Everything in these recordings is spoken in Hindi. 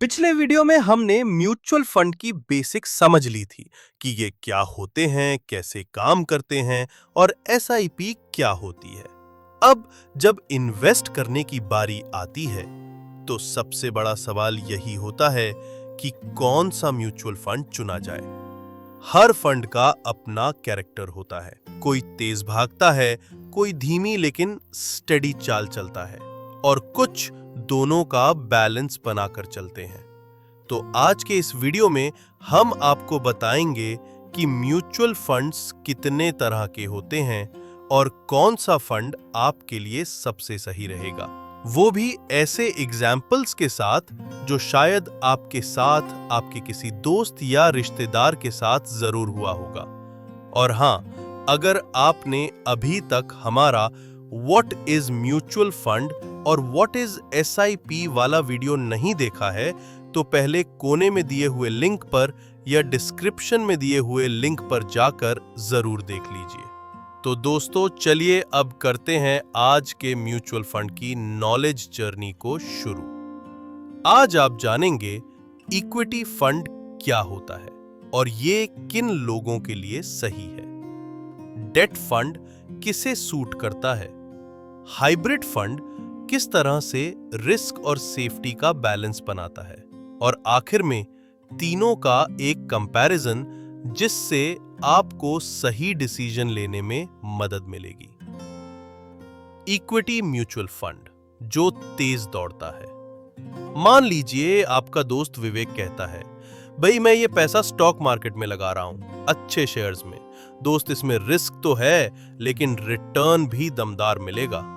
पिछले वीडियो में हमने म्यूचुअल फंड की बेसिक समझ ली थी कि ये क्या होते हैं, कैसे काम करते हैं और एसआईपी क्या होती है। अब जब इन्वेस्ट करने की बारी आती है तो सबसे बड़ा सवाल यही होता है कि कौन सा म्यूचुअल फंड चुना जाए। हर फंड का अपना कैरेक्टर होता है। कोई तेज भागता है, कोई धीमी लेकिन स्टेडी चाल चलता है और कुछ दोनों का बैलेंस बनाकर चलते हैं। तो आज के इस वीडियो में हम आपको बताएंगे कि म्यूचुअल फंड्स कितने तरह के होते हैं और कौन सा फंड आपके लिए सबसे सही रहेगा, वो भी ऐसे एग्जाम्पल्स के साथ जो शायद आपके साथ आपके किसी दोस्त या रिश्तेदार के साथ जरूर हुआ होगा। और हाँ, अगर आपने अभी तक हमारा व्हाट इज म्यूचुअल फंड और व्हाट इज एसआईपी वाला वीडियो नहीं देखा है तो पहले कोने में दिए हुए लिंक पर या डिस्क्रिप्शन में दिए हुए लिंक पर जाकर जरूर देख लीजिए। तो दोस्तों, चलिए अब करते हैं आज के म्यूचुअल फंड की नॉलेज जर्नी को शुरू। आज आप जानेंगे इक्विटी फंड क्या होता है और ये किन लोगों के लिए सही है। डेट फंड किसे सूट करता है, हाइब्रिड फंड किस तरह से रिस्क और सेफ्टी का बैलेंस बनाता है, और आखिर में तीनों का एक कंपैरिजन जिससे आपको सही डिसीजन लेने में मदद मिलेगी। इक्विटी म्यूचुअल फंड जो तेज दौड़ता है। मान लीजिए आपका दोस्त विवेक कहता है, भाई मैं ये पैसा स्टॉक मार्केट में लगा रहा हूं, अच्छे शेयर्स में। दोस्त, इसमें रिस्क तो है लेकिन रिटर्न भी दमदार मिलेगा।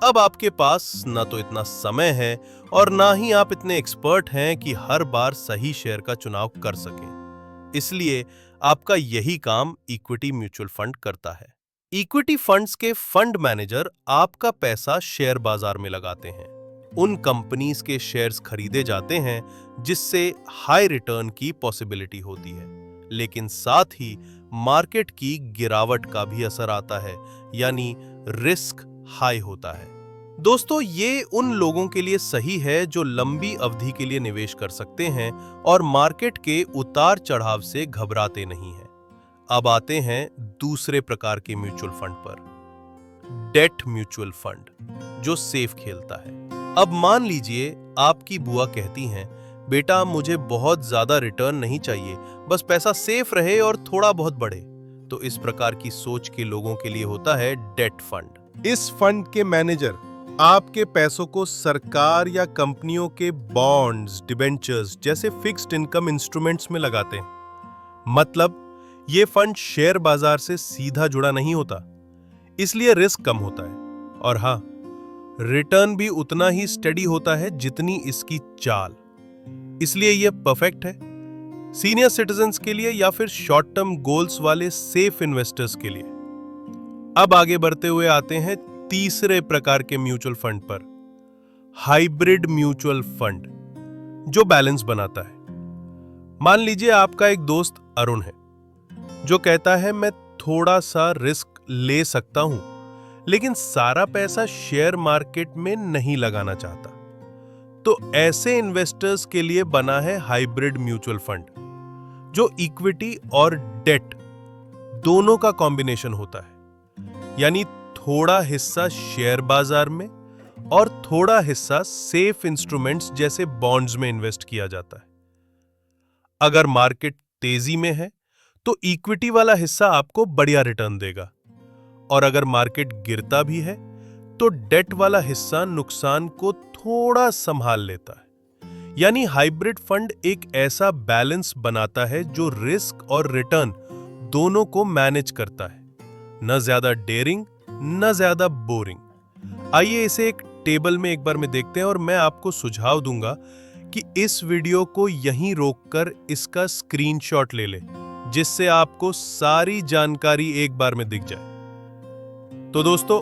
अब आपके पास ना तो इतना समय है और ना ही आप इतने एक्सपर्ट हैं कि हर बार सही शेयर का चुनाव कर सकें। इसलिए आपका यही काम इक्विटी म्यूचुअल फंड करता है। इक्विटी फंड्स के फंड मैनेजर आपका पैसा शेयर बाजार में लगाते हैं। उन कंपनीज के शेयर्स खरीदे जाते हैं जिससे हाई रिटर्न की पॉसिबिलिटी होती है, लेकिन साथ ही मार्केट की गिरावट का भी असर आता है, यानी रिस्क हाई होता है। दोस्तों, ये उन लोगों के लिए सही है जो लंबी अवधि के लिए निवेश कर सकते हैं और मार्केट के उतार चढ़ाव से घबराते नहीं हैं। अब आते हैं दूसरे प्रकार के म्यूचुअल फंड पर, डेट म्यूचुअल फंड जो सेफ खेलता है। अब मान लीजिए आपकी बुआ कहती हैं, बेटा मुझे बहुत ज्यादा रिटर्न नहीं चाहिए, बस पैसा सेफ रहे और थोड़ा बहुत बढ़े। तो इस प्रकार की सोच के लोगों के लिए होता है डेट फंड। इस फंड के मैनेजर आपके पैसों को सरकार या कंपनियों के बॉन्ड्स, डिबेंचर्स जैसे फिक्स्ड इनकम इंस्ट्रूमेंट्स में लगाते हैं। मतलब ये फंड शेयर बाजार से सीधा जुड़ा नहीं होता, इसलिए रिस्क कम होता है और हाँ, रिटर्न भी उतना ही स्टेडी होता है जितनी इसकी चाल। इसलिए यह परफेक्ट है सीनियर सिटीजन्स के लिए या फिर शॉर्ट टर्म गोल्स वाले सेफ इन्वेस्टर्स के लिए। अब आगे बढ़ते हुए आते हैं तीसरे प्रकार के म्यूचुअल फंड पर, हाइब्रिड म्यूचुअल फंड जो बैलेंस बनाता है। मान लीजिए आपका एक दोस्त अरुण है जो कहता है, मैं थोड़ा सा रिस्क ले सकता हूं लेकिन सारा पैसा शेयर मार्केट में नहीं लगाना चाहता। तो ऐसे इन्वेस्टर्स के लिए बना है हाइब्रिड म्यूचुअल फंड जो इक्विटी और डेट दोनों का कॉम्बिनेशन होता है, यानी थोड़ा हिस्सा शेयर बाजार में और थोड़ा हिस्सा सेफ इंस्ट्रूमेंट्स जैसे बॉन्ड्स में इन्वेस्ट किया जाता है। अगर मार्केट तेजी में है तो इक्विटी वाला हिस्सा आपको बढ़िया रिटर्न देगा, और अगर मार्केट गिरता भी है तो डेट वाला हिस्सा नुकसान को थोड़ा संभाल लेता है। यानी हाइब्रिड फंड एक ऐसा बैलेंस बनाता है जो रिस्क और रिटर्न दोनों को मैनेज करता है, न ज्यादा डेयरिंग न ज्यादा बोरिंग। आइए इसे एक टेबल में एक बार में देखते हैं और मैं आपको सुझाव दूंगा कि इस वीडियो को यहीं रोककर इसका स्क्रीनशॉट ले लें, जिससे आपको सारी जानकारी एक बार में दिख जाए। तो दोस्तों,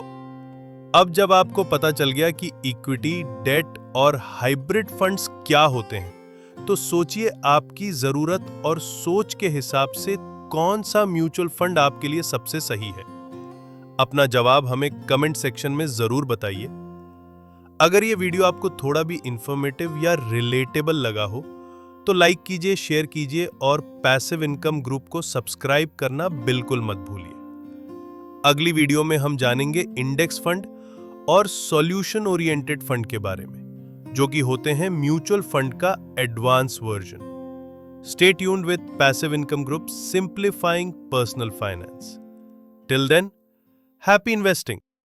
अब जब आपको पता चल गया कि इक्विटी, डेट और हाइब्रिड फंड्स क्या होते हैं, तो सोचिए आपकी जरूरत और सोच के हिसाब से कौन सा म्यूचुअल फंड आपके लिए सबसे सही है। अपना जवाब हमें कमेंट सेक्शन में जरूर बताइए। अगर ये वीडियो आपको थोड़ा भी इंफॉर्मेटिव या रिलेटेबल लगा हो तो लाइक कीजिए, शेयर कीजिए और पैसिव इनकम ग्रुप को सब्सक्राइब करना बिल्कुल मत भूलिए। अगली वीडियो में हम जानेंगे इंडेक्स फंड और सॉल्यूशन ओरिएंटेड फंड के बारे में, जो कि होते हैं म्यूचुअल फंड का advance version. Stay tuned with Passive Income Group, simplifying personal finance. Till then, happy investing.